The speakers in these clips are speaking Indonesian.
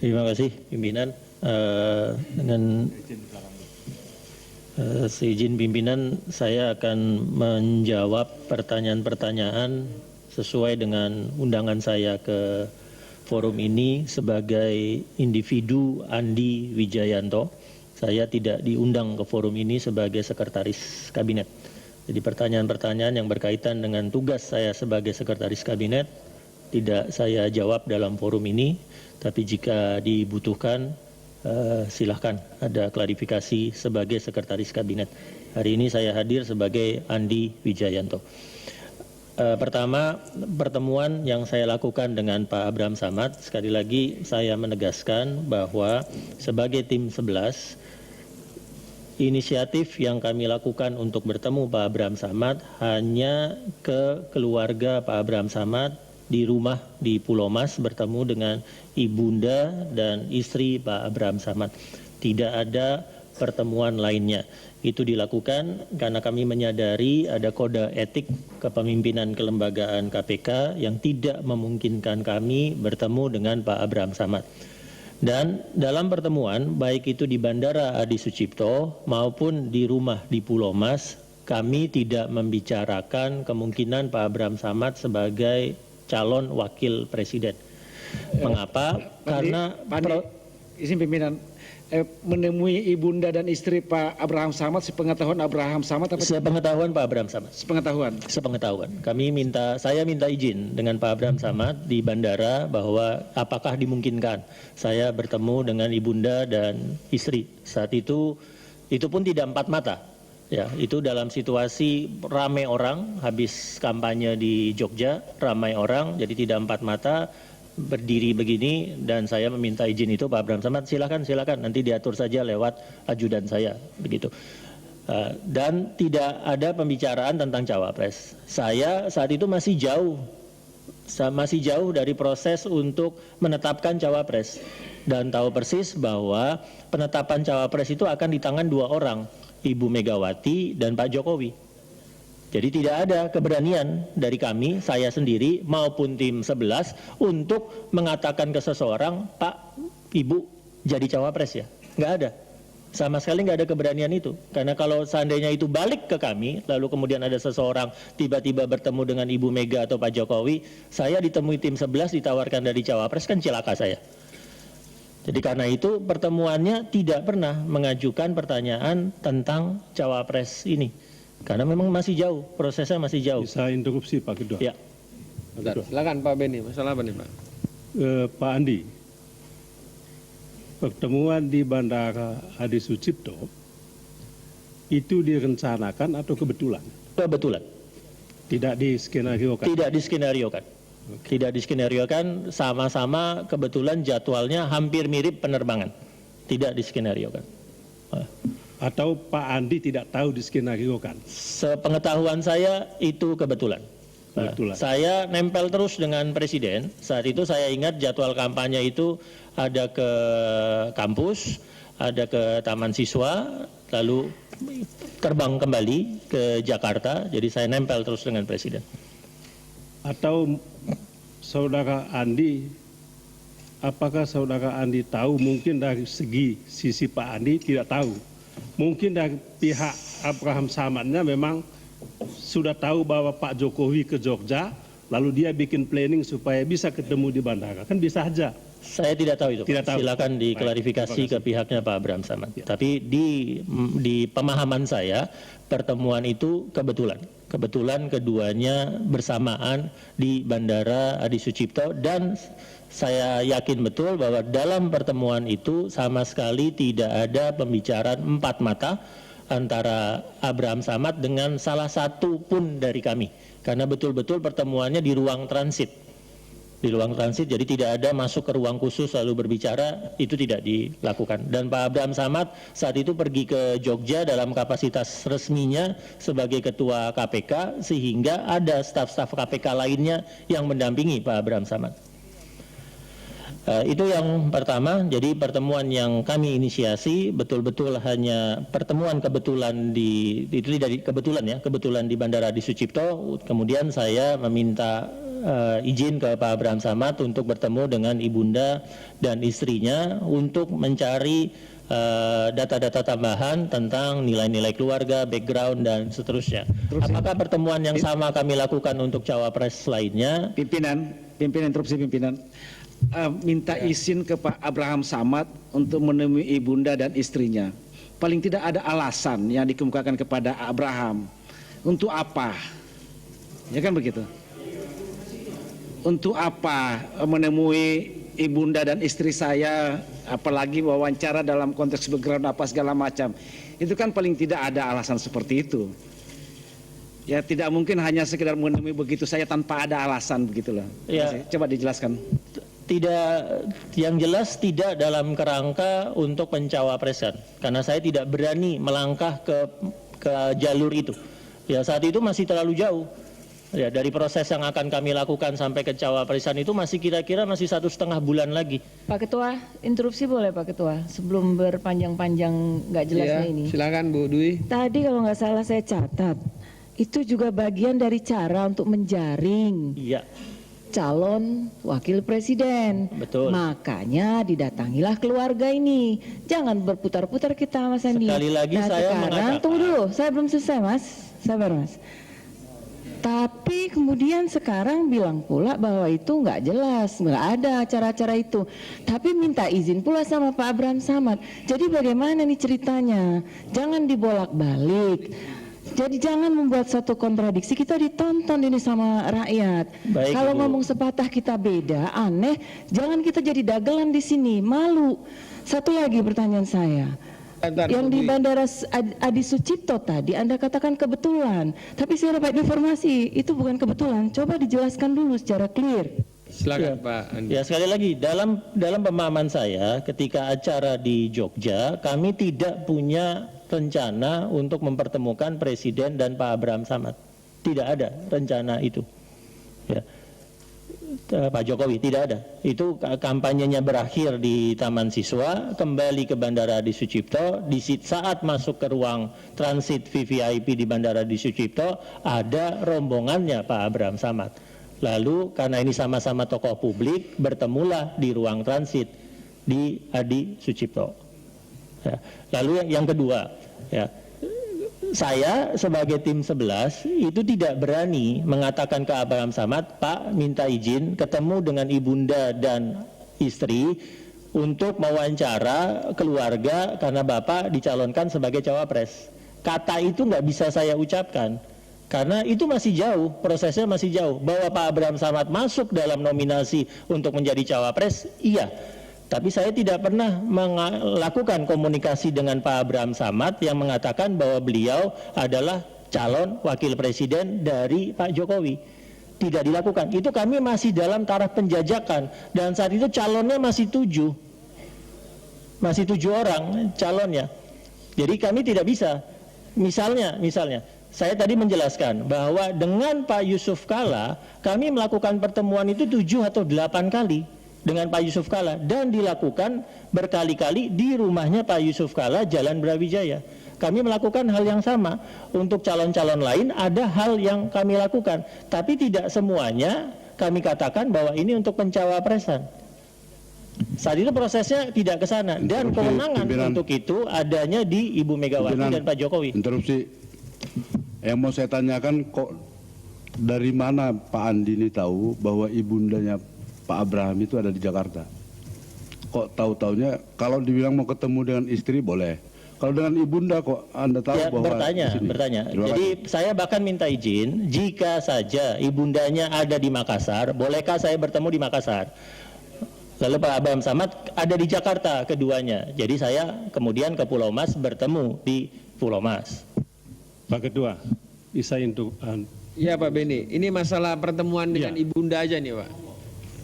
Terima kasih pimpinan. Dengan seizin pimpinan, saya akan menjawab pertanyaan-pertanyaan sesuai dengan undangan saya ke forum ini sebagai individu Andi Wijayanto. Saya tidak diundang ke forum ini sebagai sekretaris kabinet. Jadi pertanyaan-pertanyaan yang berkaitan dengan tugas saya sebagai sekretaris kabinet tidak saya jawab dalam forum ini, tapi jika dibutuhkan silahkan ada klarifikasi sebagai sekretaris kabinet. Hari ini saya hadir sebagai Andi Wijayanto. Pertama, pertemuan yang saya lakukan dengan Pak Abraham Samad, sekali lagi saya menegaskan bahwa sebagai tim 11, inisiatif yang kami lakukan untuk bertemu Pak Abraham Samad hanya ke keluarga Pak Abraham Samad di rumah di Pulau Mas bertemu dengan ibunda dan istri Pak Abraham Samad. Tidak ada pertemuan lainnya. Itu dilakukan karena kami menyadari ada kode etik kepemimpinan kelembagaan KPK yang tidak memungkinkan kami bertemu dengan Pak Abraham Samad. Dan dalam pertemuan, baik itu di Bandara Adi Sucipto maupun di rumah di Pulau Mas, kami tidak membicarakan kemungkinan Pak Abraham Samad sebagai calon wakil presiden. Mengapa? Karena izin pimpinan, menemui ibunda dan istri Pak Abraham Samad, sepengetahuan Abraham Samad apa? Sepengetahuan Pak Abraham Samad. Sepengetahuan. Saya minta izin dengan Pak Abraham Samad di bandara bahwa apakah dimungkinkan saya bertemu dengan ibunda dan istri. Saat itu pun tidak empat mata. Ya, itu dalam situasi ramai orang, habis kampanye di Jogja, ramai orang, jadi tidak empat mata, berdiri begini, dan saya meminta izin itu Pak Abraham Samad, silakan, nanti diatur saja lewat ajudan saya, begitu. Dan tidak ada pembicaraan tentang cawapres. Saya saat itu masih jauh dari proses untuk menetapkan cawapres, dan tahu persis bahwa penetapan cawapres itu akan di tangan dua orang, Ibu Megawati dan Pak Jokowi. Jadi tidak ada keberanian dari kami, saya sendiri maupun tim 11 untuk mengatakan ke seseorang, Pak, Ibu jadi cawapres ya. Nggak ada. Sama sekali nggak ada keberanian itu. Karena kalau seandainya itu balik ke kami, lalu kemudian ada seseorang tiba-tiba bertemu dengan Ibu Mega atau Pak Jokowi, saya ditemui tim 11 ditawarkan dari cawapres, kan celaka saya. Jadi karena itu pertemuannya tidak pernah mengajukan pertanyaan tentang cawapres ini. Karena memang masih jauh, prosesnya masih jauh. Bisa interupsi Pak Ketua? Ya. Silakan Pak Beni, masalah apa nih Pak? Pak Andi, pertemuan di Bandara Adi Sucipto itu direncanakan atau kebetulan? Kebetulan. Tidak diskenariokan? Tidak diskenariokan. Tidak diskenariokan, sama-sama kebetulan jadwalnya hampir mirip penerbangan. Tidak diskenariokan. Atau Pak Andi tidak tahu diskenariokan? Sepengetahuan saya itu kebetulan. Saya nempel terus dengan Presiden. Saat itu saya ingat jadwal kampanye itu ada ke kampus, ada ke Taman Siswa, lalu terbang kembali ke Jakarta. Jadi saya nempel terus dengan Presiden. Atau saudara Andi, apakah saudara Andi tahu, mungkin dari sisi Pak Andi tidak tahu, mungkin dari pihak Abraham Samadnya memang sudah tahu bahwa Pak Jokowi ke Jogja, lalu dia bikin planning supaya bisa ketemu di bandara, kan bisa aja. Saya tidak tahu itu, tidak tahu. Silakan diklarifikasi ke pihaknya Pak Abraham Samad. Ya. Tapi di pemahaman saya pertemuan itu kebetulan keduanya bersamaan di Bandara Adi Sucipto, dan saya yakin betul bahwa dalam pertemuan itu sama sekali tidak ada pembicaraan empat mata antara Abraham Samad dengan salah satu pun dari kami, karena betul-betul pertemuannya di ruang transit. Jadi tidak ada masuk ke ruang khusus lalu berbicara, itu tidak dilakukan. Dan Pak Abraham Samad saat itu pergi ke Jogja dalam kapasitas resminya sebagai Ketua KPK, sehingga ada staf-staf KPK lainnya yang mendampingi Pak Abraham Samad. Itu yang pertama. Jadi pertemuan yang kami inisiasi betul-betul hanya pertemuan kebetulan kebetulan di Bandara Adi Sucipto. Kemudian saya meminta izin ke Pak Abraham Samad untuk bertemu dengan ibunda dan istrinya untuk mencari data-data tambahan tentang nilai-nilai keluarga, background, dan seterusnya. Apakah pertemuan yang sama kami lakukan untuk cawapres lainnya? Pimpinan, interupsi pimpinan. Minta izin ke Pak Abraham Samad untuk menemui ibunda dan istrinya. Paling tidak ada alasan yang dikemukakan kepada Abraham. Untuk apa? Ya kan begitu. Untuk apa menemui ibunda dan istri saya, apalagi wawancara dalam konteks background apa segala macam. Itu kan paling tidak ada alasan seperti itu. Ya tidak mungkin hanya sekedar menemui begitu saja tanpa ada alasan begitulah. Ya. Coba dijelaskan. Tidak, yang jelas tidak dalam kerangka untuk pencawapresan, karena saya tidak berani melangkah ke jalur itu. Ya saat itu masih terlalu jauh. Ya, dari proses yang akan kami lakukan sampai ke cawapresan itu masih kira-kira masih 1,5 bulan lagi. Pak Ketua, interupsi boleh Pak Ketua? Sebelum berpanjang-panjang nggak jelasnya Ya, ini. silakan Bu Dwi. Tadi kalau nggak salah saya catat, itu juga bagian dari cara untuk menjaring Iya, calon wakil presiden. betul. Makanya didatangilah keluarga ini. Jangan berputar-putar kita Mas Andi. Sekali lagi saya sekarang, mengatakan- tunggu dulu, saya belum selesai Mas. Sabar Mas. Tapi kemudian sekarang bilang pula bahwa itu nggak jelas, nggak ada acara-acara itu. Tapi minta izin pula sama Pak Abraham Samad. Jadi bagaimana nih ceritanya? Jangan dibolak-balik. Jadi jangan membuat satu kontradiksi. Kita ditonton ini sama rakyat. Baik, Kalau Ibu. ngomong sepatah kita beda, aneh. Jangan kita jadi dagelan di sini, malu. Satu lagi pertanyaan saya. Bentar, Yang Bu di Dwi. Bandara Adi Sucipto tadi Anda katakan kebetulan, tapi saya dapat informasi itu bukan kebetulan. Coba dijelaskan dulu secara clear. Silakan Pak Andi. Ya sekali lagi dalam pemahaman saya ketika acara di Jogja kami tidak punya rencana untuk mempertemukan Presiden dan Pak Abraham Samad. Tidak ada rencana itu. Ya. Pak Jokowi tidak ada. Itu kampanyenya berakhir di Taman Siswa, kembali ke Bandara Adi Sucipto. Di saat masuk ke ruang transit VVIP di Bandara Adi Sucipto ada rombongannya Pak Abraham Samad. Lalu karena ini sama-sama tokoh publik, bertemulah di ruang transit di Adi Sucipto. Ya. Lalu yang kedua, ya, saya sebagai tim 11 itu tidak berani mengatakan ke Abraham Samad, Pak minta izin ketemu dengan ibunda dan istri untuk mewawancara keluarga karena Bapak dicalonkan sebagai cawapres. Kata itu nggak bisa saya ucapkan. Karena itu masih jauh, prosesnya masih jauh. Bahwa Pak Abraham Samad masuk dalam nominasi untuk menjadi cawapres, iya. Tapi saya tidak pernah melakukan komunikasi dengan Pak Abraham Samad yang mengatakan bahwa beliau adalah calon wakil presiden dari Pak Jokowi. Tidak dilakukan. Itu kami masih dalam taraf penjajakan. Dan saat itu calonnya masih 7. Masih 7 orang calonnya. Jadi kami tidak bisa. Misalnya, saya tadi menjelaskan bahwa dengan Pak Yusuf Kalla, kami melakukan pertemuan itu 7 atau 8 kali dengan Pak Yusuf Kalla dan dilakukan berkali-kali di rumahnya Pak Yusuf Kalla, Jalan Brawijaya. Kami melakukan hal yang sama. Untuk calon-calon lain ada hal yang kami lakukan, tapi tidak semuanya kami katakan bahwa ini untuk pencawapresan. Saat itu prosesnya tidak ke sana dan kewenangan untuk itu adanya di Ibu Megawati dan Pak Jokowi. Interupsi. Yang mau saya tanyakan, kok dari mana Pak Andi ini tahu bahwa ibundanya Pak Abraham itu ada di Jakarta? Kok tahu-taunya kalau dibilang mau ketemu dengan istri boleh. Kalau dengan ibunda kok Anda tahu Ya, bahwa bertanya. Terima Jadi kasih. saya bahkan minta izin jika saja ibundanya ada di Makassar, bolehkah saya bertemu di Makassar? Lalu Pak Abraham Samad ada di Jakarta keduanya. Jadi saya kemudian ke Pulau Mas bertemu di Pulau Mas. Pak Ketua, bisa untuk Iya Pak Beni, ini masalah pertemuan dengan Ya. ibunda aja nih Pak.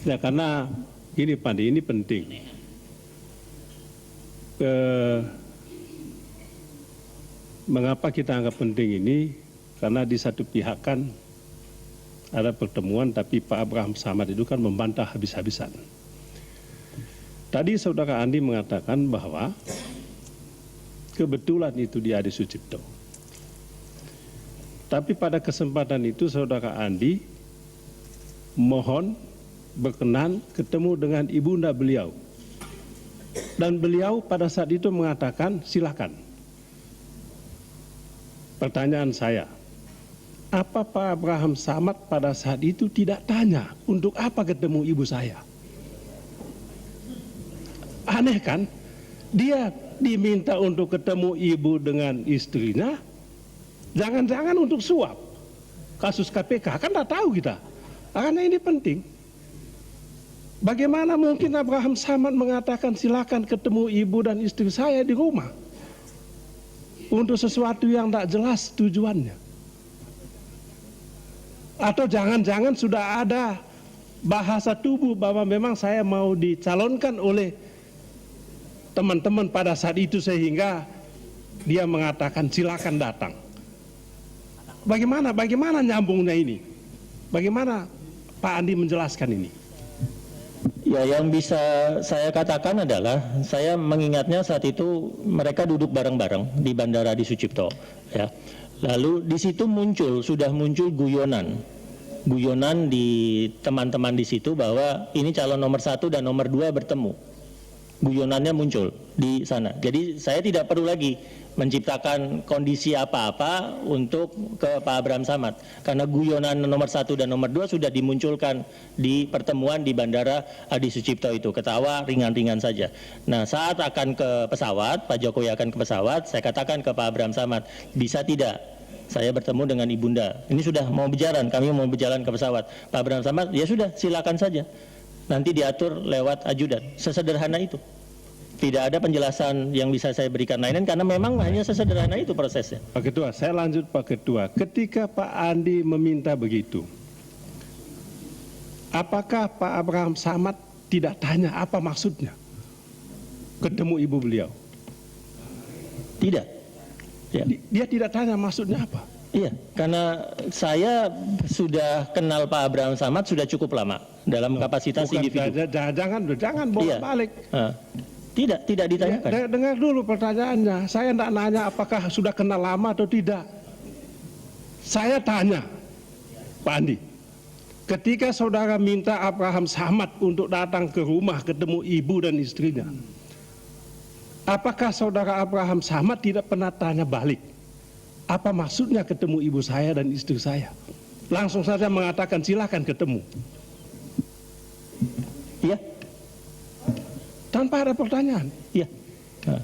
ya karena gini Pak Andi, ini penting. Mengapa kita anggap penting ini? Karena di satu pihak kan ada pertemuan, tapi Pak Abraham Samad itu kan membantah habis-habisan. Tadi Saudara Andi mengatakan bahwa kebetulan itu di Adi Sucipto. Tapi pada kesempatan itu Saudara Andi mohon berkenan ketemu dengan ibunda beliau. Dan beliau pada saat itu mengatakan silakan. Pertanyaan saya, apa Pak Abraham Samad pada saat itu tidak tanya untuk apa ketemu ibu saya? Aneh kan? Dia diminta untuk ketemu ibu dengan istrinya, jangan-jangan untuk suap. Kasus KPK, kan tidak tahu kita. Karena ini penting. Bagaimana mungkin Abraham Samad mengatakan silakan ketemu ibu dan istri saya di rumah untuk sesuatu yang tak jelas tujuannya? Atau jangan-jangan sudah ada bahasa tubuh bahwa memang saya mau dicalonkan oleh teman-teman pada saat itu sehingga dia mengatakan silakan datang. Bagaimana nyambungnya ini? Bagaimana Pak Andi menjelaskan ini? Ya, yang bisa saya katakan adalah saya mengingatnya saat itu mereka duduk bareng-bareng di Bandara Adi Sucipto, ya. Lalu di situ sudah muncul guyonan di teman-teman di situ bahwa ini calon nomor 1 dan nomor 2 bertemu. Guyonannya muncul di sana. Jadi saya tidak perlu lagi menciptakan kondisi apa-apa untuk ke Pak Abraham Samad, karena guyonan nomor 1 dan nomor 2 sudah dimunculkan di pertemuan di Bandara Adi Sucipto itu, ketawa ringan-ringan saja. Nah, saat akan ke pesawat, Pak Jokowi akan ke pesawat, saya katakan ke Pak Abraham Samad, bisa tidak saya bertemu dengan ibunda, ini sudah mau berjalan, kami mau berjalan ke pesawat. Pak Abraham Samad, ya sudah silakan saja, nanti diatur lewat ajudan. Sesederhana itu. Tidak ada penjelasan yang bisa saya berikan lain karena memang hanya sesederhana itu prosesnya. Pak Ketua, saya lanjut Pak Ketua. Ketika Pak Andi meminta begitu, apakah Pak Abraham Samad tidak tanya apa maksudnya ketemu ibu beliau? Tidak. Ya. Dia tidak tanya maksudnya apa? Iya, karena saya sudah kenal Pak Abraham Samad sudah cukup lama dalam kapasitas individu. Jangan bolak-balik. Iya. Tidak ditanyakan. Dengar dulu pertanyaannya. Saya tidak nanya apakah sudah kenal lama atau tidak. Saya tanya, Pak Andi, ketika saudara minta Abraham Samad untuk datang ke rumah ketemu ibu dan istrinya, apakah saudara Abraham Samad tidak pernah tanya balik? Apa maksudnya ketemu ibu saya dan istri saya? Langsung saja mengatakan silakan ketemu. Iya. Tanpa ada pertanyaan. Iya. Nah.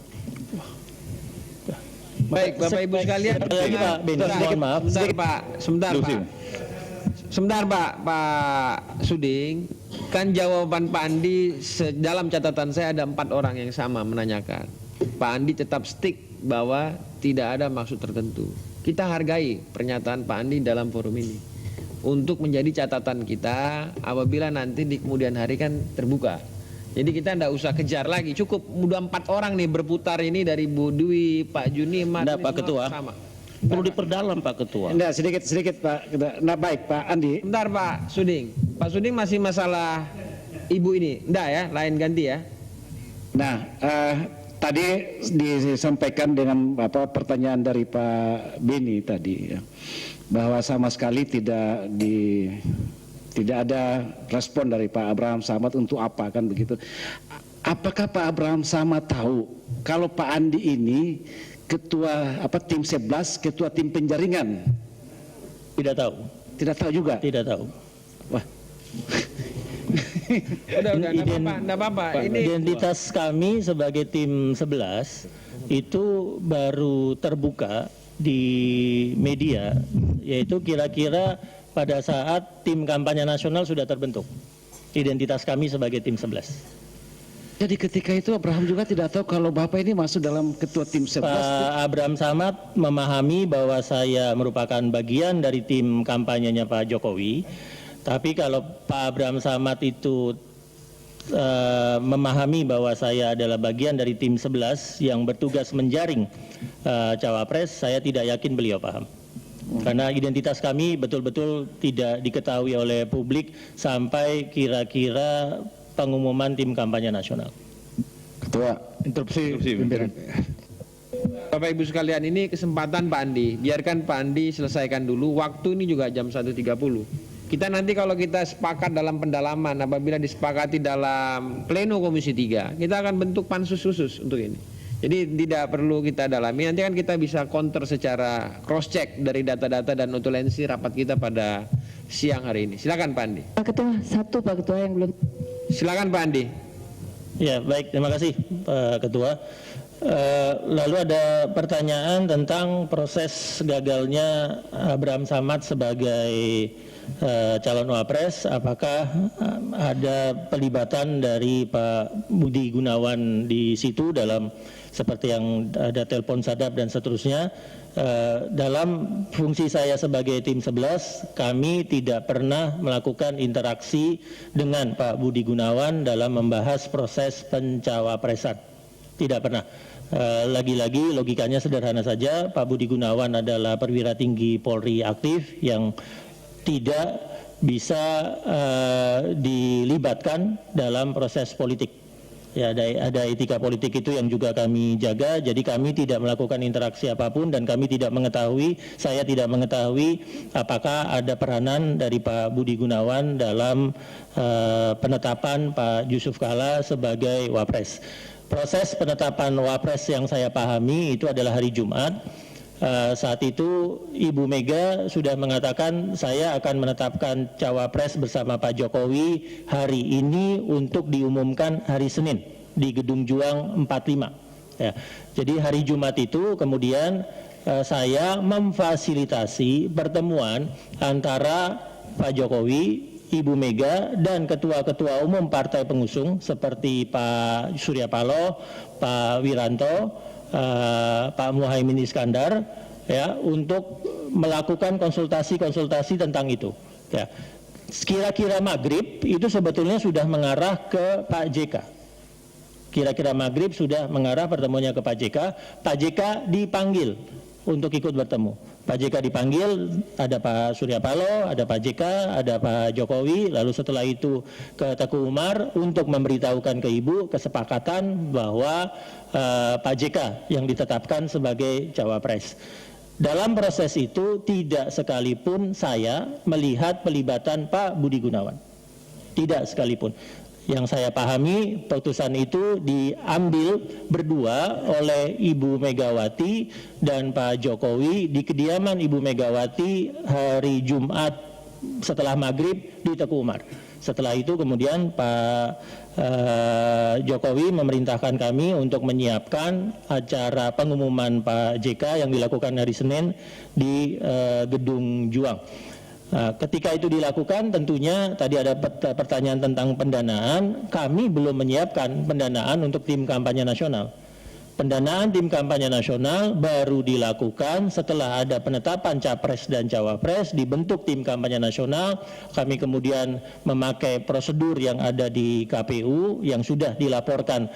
Baik, Bapak Ibu sekalian. Lagi Pak Beni, mohon maaf. Sebentar Pak Suding. Kan jawaban Pak Andi dalam catatan saya ada 4 orang yang sama menanyakan. Pak Andi tetap stick bahwa tidak ada maksud tertentu. Kita hargai pernyataan Pak Andi dalam forum ini untuk menjadi catatan kita apabila nanti di kemudian hari kan terbuka. Jadi kita tidak usah kejar lagi, cukup udah 4 orang nih berputar ini dari Bu Dwi, Pak Juniman. Nah, Pak Ketua, sama. perlu diperdalam Pak Ketua. Nah, sedikit Pak. Nah, baik Pak Andi. Bentar Pak Suding. Pak Suding masih masalah ibu ini, enggak ya, lain ganti ya. Nah, tadi disampaikan dengan pertanyaan dari Pak Beni tadi, ya, bahwa sama sekali tidak ada respon dari Pak Abraham Samad untuk apa kan begitu. Apakah Pak Abraham Samad tahu kalau Pak Andi ini ketua tim 11, ketua tim penjaringan? Tidak tahu. Tidak tahu juga. Tidak tahu. Wah. Udah, enggak apa-apa. Ini Identitas kami sebagai tim 11 itu baru terbuka di media, yaitu kira-kira pada saat tim kampanye nasional sudah terbentuk. Identitas kami sebagai tim 11. Jadi ketika itu Abraham juga tidak tahu kalau Bapak ini masuk dalam ketua tim 11. Pak Abraham Samad memahami bahwa saya merupakan bagian dari tim kampanyenya Pak Jokowi. Tapi kalau Pak Abraham Samad itu memahami bahwa saya adalah bagian dari tim 11 yang bertugas menjaring cawapres, saya tidak yakin beliau paham. Karena identitas kami betul-betul tidak diketahui oleh publik sampai kira-kira pengumuman tim kampanye nasional. Ketua, interupsi pimpinan. Bapak Ibu sekalian, ini kesempatan Pak Andi. Biarkan Pak Andi selesaikan dulu. Waktu ini juga jam 1.30. Kita nanti kalau kita sepakat dalam pendalaman, apabila disepakati dalam pleno Komisi 3, kita akan bentuk pansus khusus untuk ini. Jadi tidak perlu kita dalami, nanti kan kita bisa counter secara cross check dari data-data dan notulensi rapat kita pada siang hari ini. Silakan Pak Andi. Pak Ketua, satu Pak Ketua yang belum. Silakan Pak Andi. Ya, baik, terima kasih Pak Ketua. Lalu ada pertanyaan tentang proses gagalnya Abraham Samad sebagai calon wapres. Apakah ada pelibatan dari Pak Budi Gunawan di situ dalam seperti yang ada telepon sadap dan seterusnya? Dalam fungsi saya sebagai tim 11, kami tidak pernah melakukan interaksi dengan Pak Budi Gunawan dalam membahas proses pencawapresan. Tidak pernah. Lagi-lagi logikanya sederhana saja, Pak Budi Gunawan adalah perwira tinggi Polri aktif yang tidak bisa dilibatkan dalam proses politik. Ya, ada etika politik itu yang juga kami jaga, jadi kami tidak melakukan interaksi apapun dan kami tidak mengetahui, saya tidak mengetahui apakah ada peranan dari Pak Budi Gunawan dalam penetapan Pak Yusuf Kalla sebagai wapres. Proses penetapan wapres yang saya pahami itu adalah hari Jumat. Saat itu Ibu Mega sudah mengatakan saya akan menetapkan cawapres bersama Pak Jokowi hari ini untuk diumumkan hari Senin di Gedung Juang 45. Ya. Jadi hari Jumat itu kemudian saya memfasilitasi pertemuan antara Pak Jokowi, Ibu Mega dan ketua-ketua umum partai pengusung seperti Pak Surya Paloh, Pak Wiranto, Pak Muhaimin Iskandar, ya, untuk melakukan konsultasi-konsultasi tentang itu. Ya. Kira-kira maghrib itu sebetulnya sudah mengarah ke Pak JK. Kira-kira maghrib sudah mengarah pertemuannya ke Pak JK. Pak JK dipanggil untuk ikut bertemu. Pak JK dipanggil, ada Pak Surya Paloh, ada Pak JK, ada Pak Jokowi, lalu setelah itu ke Teguh Umar untuk memberitahukan ke Ibu kesepakatan bahwa Pak JK yang ditetapkan sebagai cawapres. Dalam proses itu tidak sekalipun saya melihat pelibatan Pak Budi Gunawan. Tidak sekalipun. Yang saya pahami putusan itu diambil berdua oleh Ibu Megawati dan Pak Jokowi di kediaman Ibu Megawati hari Jumat setelah maghrib di Teguh Umar. Setelah itu kemudian Pak Jokowi memerintahkan kami untuk menyiapkan acara pengumuman Pak JK yang dilakukan hari Senin di Gedung Juang. Nah, ketika itu dilakukan tentunya tadi ada pertanyaan tentang pendanaan, kami belum menyiapkan pendanaan untuk tim kampanye nasional. Pendanaan tim kampanye nasional baru dilakukan setelah ada penetapan capres dan cawapres, dibentuk tim kampanye nasional, kami kemudian memakai prosedur yang ada di KPU yang sudah dilaporkan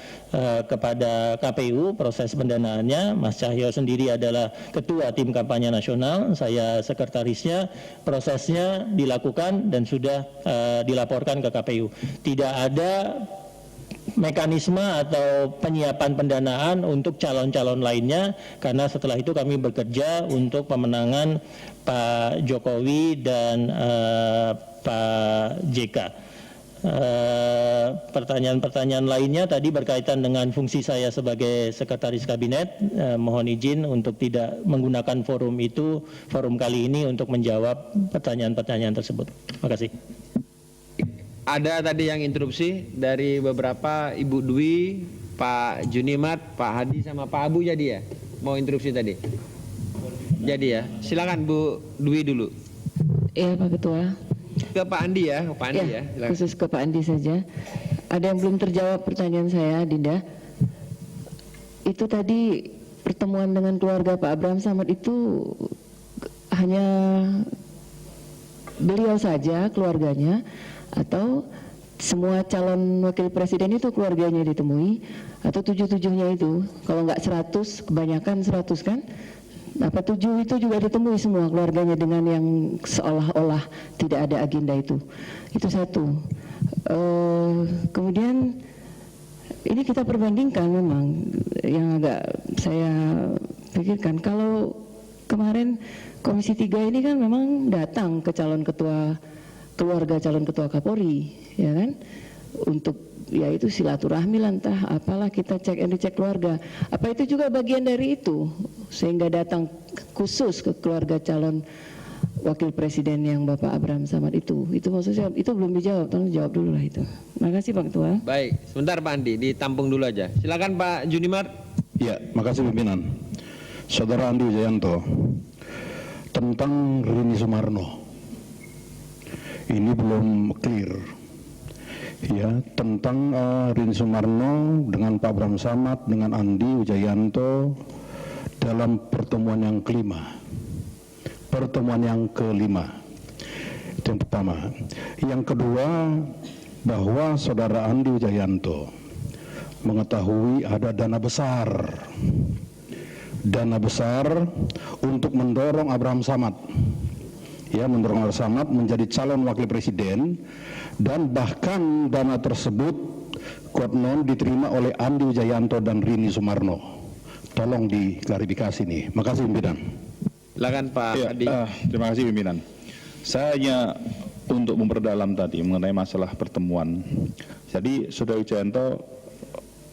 kepada KPU proses pendanaannya. Mas Cahyo sendiri adalah ketua tim kampanye nasional, saya sekretarisnya, prosesnya dilakukan dan sudah dilaporkan ke KPU. Tidak ada mekanisme atau penyiapan pendanaan untuk calon-calon lainnya karena setelah itu kami bekerja untuk pemenangan Pak Jokowi dan Pak JK. Pertanyaan-pertanyaan lainnya tadi berkaitan dengan fungsi saya sebagai sekretaris kabinet. Mohon izin untuk tidak menggunakan forum itu, forum kali ini untuk menjawab pertanyaan-pertanyaan tersebut. Terima kasih. Ada tadi yang interupsi dari beberapa Ibu Dwi, Pak Junimat, Pak Hadi sama Pak Abu jadi ya? Mau interupsi tadi? Jadi ya, silakan Bu Dwi dulu. Iya Pak Ketua. Ke Pak Andi ya, Pak Andi ya. Silakan. Khusus ke Pak Andi saja. Ada yang belum terjawab pertanyaan saya, Dinda. Itu tadi pertemuan dengan keluarga Pak Abraham Samad itu hanya beliau saja, keluarganya, atau semua calon wakil presiden itu keluarganya ditemui, atau 7-7-nya itu? Kalau nggak 100, kebanyakan 100 kan? Apa 7 itu juga ditemui semua keluarganya dengan yang seolah-olah tidak ada agenda itu? Itu satu. Kemudian ini kita perbandingkan memang yang agak saya pikirkan. Kalau kemarin Komisi 3 ini kan memang datang ke calon ketua keluarga calon ketua Kapolri, ya kan? Untuk ya itu silaturahmi lah, entah apalah, kita cek and dicek keluarga. Apa itu juga bagian dari itu sehingga datang khusus ke keluarga calon wakil presiden yang Bapak Abraham Samad itu maksudnya itu belum dijawab, tolong jawab dulu lah itu. Makasih Pak Ketua. Baik, sebentar Pak Andi, ditampung dulu aja. Silakan Pak Junimar. Ya, makasih pimpinan. Saudara Andi Wijayanto, tentang Rini Sumarno, ini belum clear. Ya, tentang Rini Sumarno dengan Pak Abraham Samad, dengan Andi Wijayanto dalam pertemuan yang kelima. Pertemuan yang kelima, itu yang pertama. Yang kedua, bahwa saudara Andi Wijayanto mengetahui ada dana besar untuk mendorong Abraham Samad, ya, mendorong Abraham Samad menjadi calon wakil presiden, dan bahkan dana tersebut konon diterima oleh Andi Wijayanto dan Rini Sumarno. Tolong diklarifikasi nih. Makasih pimpinan. Silakan Pak Adi. Terima kasih pimpinan. Saya hanya untuk memperdalam tadi mengenai masalah pertemuan. Jadi Saudara Wijayanto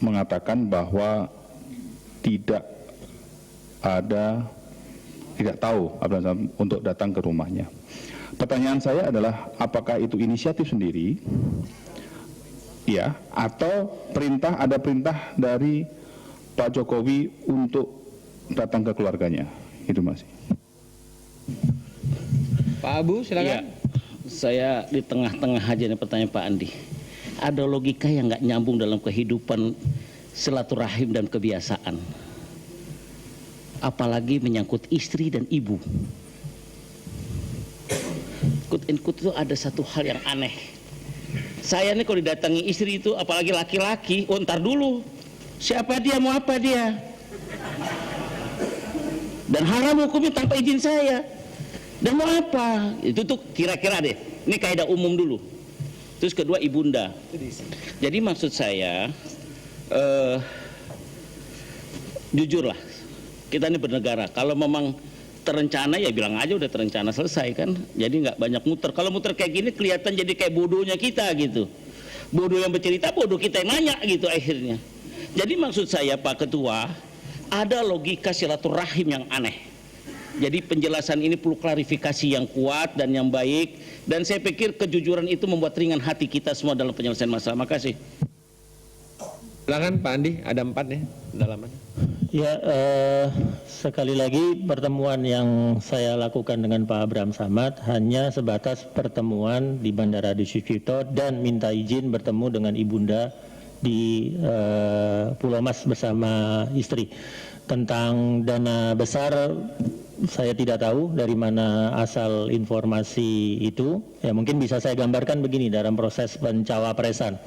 mengatakan bahwa tidak tahu Abraham Samad untuk datang ke rumahnya. Pertanyaan saya adalah apakah itu inisiatif sendiri, ya, atau ada perintah dari Pak Jokowi untuk datang ke keluarganya? Itu masih. Pak Abu, silakan. Ya, saya di tengah-tengah aja nih pertanyaan Pak Andi. Ada logika yang nggak nyambung dalam kehidupan silaturahim dan kebiasaan. Apalagi menyangkut istri dan ibu. Ikut itu ada satu hal yang aneh. Saya nih kalau didatangi istri itu, apalagi laki-laki, ntar dulu. Siapa dia, mau apa dia? Dan haram hukumnya tanpa izin saya. Dan mau apa? Itu tuh kira-kira deh. Ini kaidah umum dulu. Terus kedua, ibunda. Jadi maksud saya, jujurlah, kita ini bernegara. Kalau memang terencana ya bilang aja udah terencana, selesai kan. Jadi nggak banyak muter. Kalau muter kayak gini kelihatan jadi kayak bodohnya kita gitu. Bodoh yang bercerita, bodoh kita yang nanya gitu akhirnya. Jadi maksud saya Pak Ketua, ada logika silaturahim yang aneh. Jadi penjelasan ini perlu klarifikasi yang kuat dan yang baik. Dan saya pikir kejujuran itu membuat ringan hati kita semua dalam penyelesaian masalah. Makasih. Silakan Pak Andi, ada 4 nih dalaman. Ya, sekali lagi pertemuan yang saya lakukan dengan Pak Abraham Samad hanya sebatas pertemuan di Bandara Adi Sucipto dan minta izin bertemu dengan ibunda di Pulau Mas bersama istri. Tentang dana besar, saya tidak tahu dari mana asal informasi itu. Ya mungkin bisa saya gambarkan begini dalam proses pencawapresan.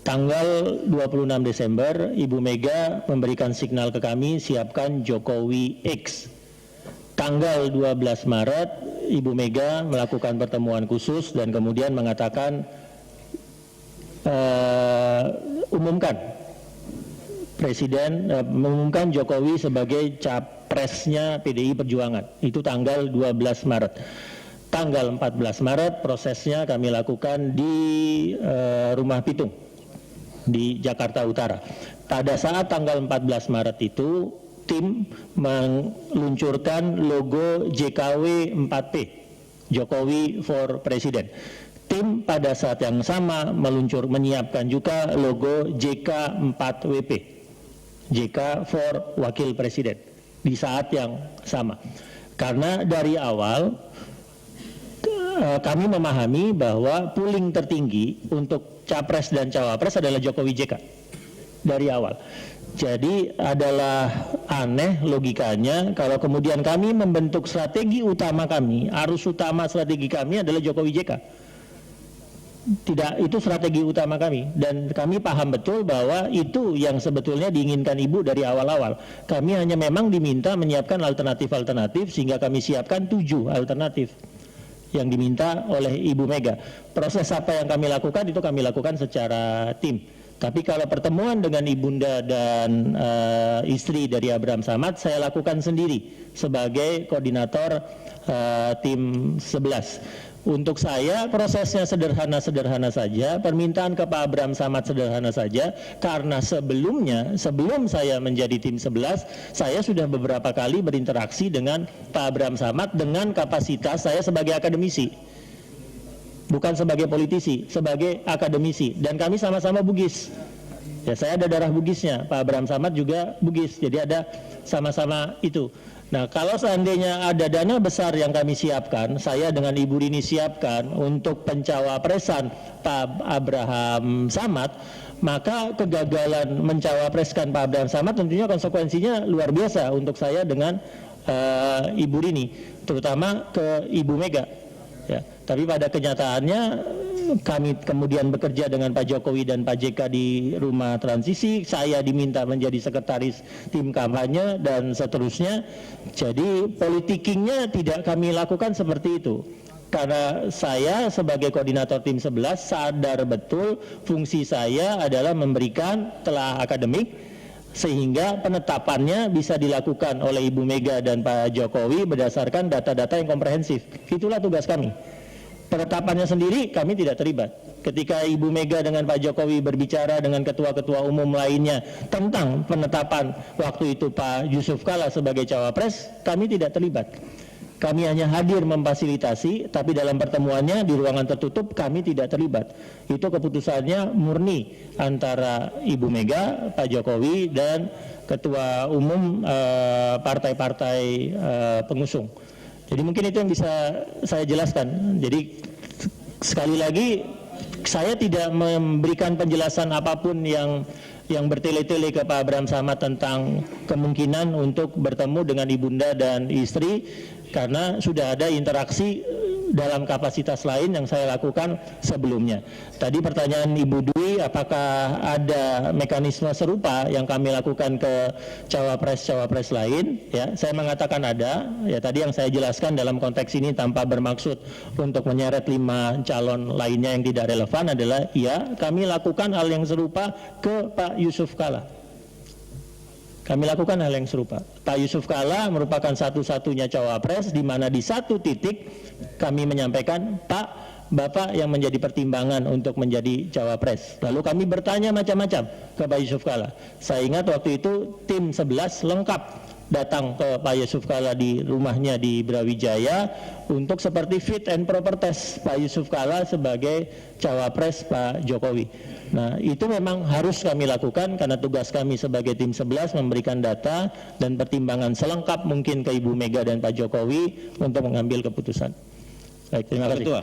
Tanggal 26 Desember, Ibu Mega memberikan signal ke kami, siapkan Jokowi X. Tanggal 12 Maret, Ibu Mega melakukan pertemuan khusus dan kemudian mengatakan, mengumumkan Jokowi sebagai capresnya PDI Perjuangan. Itu tanggal 12 Maret. Tanggal 14 Maret prosesnya kami lakukan di Rumah Pitung di Jakarta Utara. Pada saat tanggal 14 Maret itu tim meluncurkan logo JKW 4P, Jokowi for President. Tim pada saat yang sama menyiapkan juga logo JK4WP, JK for Wakil Presiden, di saat yang sama. Karena dari awal kami memahami bahwa pooling tertinggi untuk Capres dan Cawapres adalah Jokowi JK dari awal. Jadi adalah aneh logikanya kalau kemudian kami membentuk strategi utama kami, arus utama strategi kami adalah Jokowi JK. Tidak, itu strategi utama kami dan kami paham betul bahwa itu yang sebetulnya diinginkan Ibu dari awal-awal. Kami hanya memang diminta menyiapkan alternatif-alternatif sehingga kami siapkan 7 alternatif yang diminta oleh Ibu Mega. Proses apa yang kami lakukan itu kami lakukan secara tim. Tapi kalau pertemuan dengan ibunda dan istri dari Abraham Samad saya lakukan sendiri sebagai koordinator tim 11. Untuk saya prosesnya sederhana-sederhana saja, permintaan ke Pak Abraham Samad sederhana saja, karena sebelum saya menjadi tim 11, saya sudah beberapa kali berinteraksi dengan Pak Abraham Samad dengan kapasitas saya sebagai akademisi. Bukan sebagai politisi, sebagai akademisi, dan kami sama-sama Bugis. Ya, saya ada darah Bugisnya, Pak Abraham Samad juga Bugis, jadi ada sama-sama itu. Nah, kalau seandainya ada dana besar yang kami siapkan, saya dengan Ibu Rini siapkan untuk pencawapresan Pak Abraham Samad, maka kegagalan mencawapreskan Pak Abraham Samad tentunya konsekuensinya luar biasa untuk saya dengan Ibu Rini, terutama ke Ibu Mega. Ya, tapi pada kenyataannya kami kemudian bekerja dengan Pak Jokowi dan Pak JK di rumah transisi, saya diminta menjadi sekretaris tim kampanye dan seterusnya. Jadi politikingnya tidak kami lakukan seperti itu. Karena saya sebagai koordinator tim 11 sadar betul fungsi saya adalah memberikan telah akademik sehingga penetapannya bisa dilakukan oleh Ibu Mega dan Pak Jokowi berdasarkan data-data yang komprehensif. Itulah tugas kami. Penetapannya sendiri kami tidak terlibat. Ketika Ibu Mega dengan Pak Jokowi berbicara dengan ketua-ketua umum lainnya tentang penetapan waktu itu Pak Yusuf Kalla sebagai cawapres, kami tidak terlibat. Kami hanya hadir memfasilitasi, tapi dalam pertemuannya di ruangan tertutup kami tidak terlibat. Itu keputusannya murni antara Ibu Mega, Pak Jokowi, dan ketua umum partai-partai pengusung. Jadi mungkin itu yang bisa saya jelaskan. Jadi sekali lagi saya tidak memberikan penjelasan apapun yang bertele-tele ke Pak Abraham Samad tentang kemungkinan untuk bertemu dengan ibunda dan istri, karena sudah ada interaksi dalam kapasitas lain yang saya lakukan sebelumnya. Tadi pertanyaan Ibu Dwi, apakah ada mekanisme serupa yang kami lakukan ke cawapres-cawapres lain? Ya, saya mengatakan ada. Ya, tadi yang saya jelaskan dalam konteks ini tanpa bermaksud untuk menyeret 5 calon lainnya yang tidak relevan adalah ya, kami lakukan hal yang serupa ke Pak Yusuf Kalla. Kami lakukan hal yang serupa. Pak Yusuf Kalla merupakan satu-satunya cawapres di mana di satu titik kami menyampaikan, Pak, Bapak yang menjadi pertimbangan untuk menjadi cawapres. Lalu kami bertanya macam-macam ke Pak Yusuf Kalla. Saya ingat waktu itu tim 11 lengkap datang ke Pak Yusuf Kalla di rumahnya di Brawijaya untuk seperti fit and proper test Pak Yusuf Kalla sebagai cawapres Pak Jokowi. Nah, itu memang harus kami lakukan karena tugas kami sebagai tim 11 memberikan data dan pertimbangan selengkap mungkin ke Ibu Mega dan Pak Jokowi untuk mengambil keputusan. Baik, terima kasih. Ketua.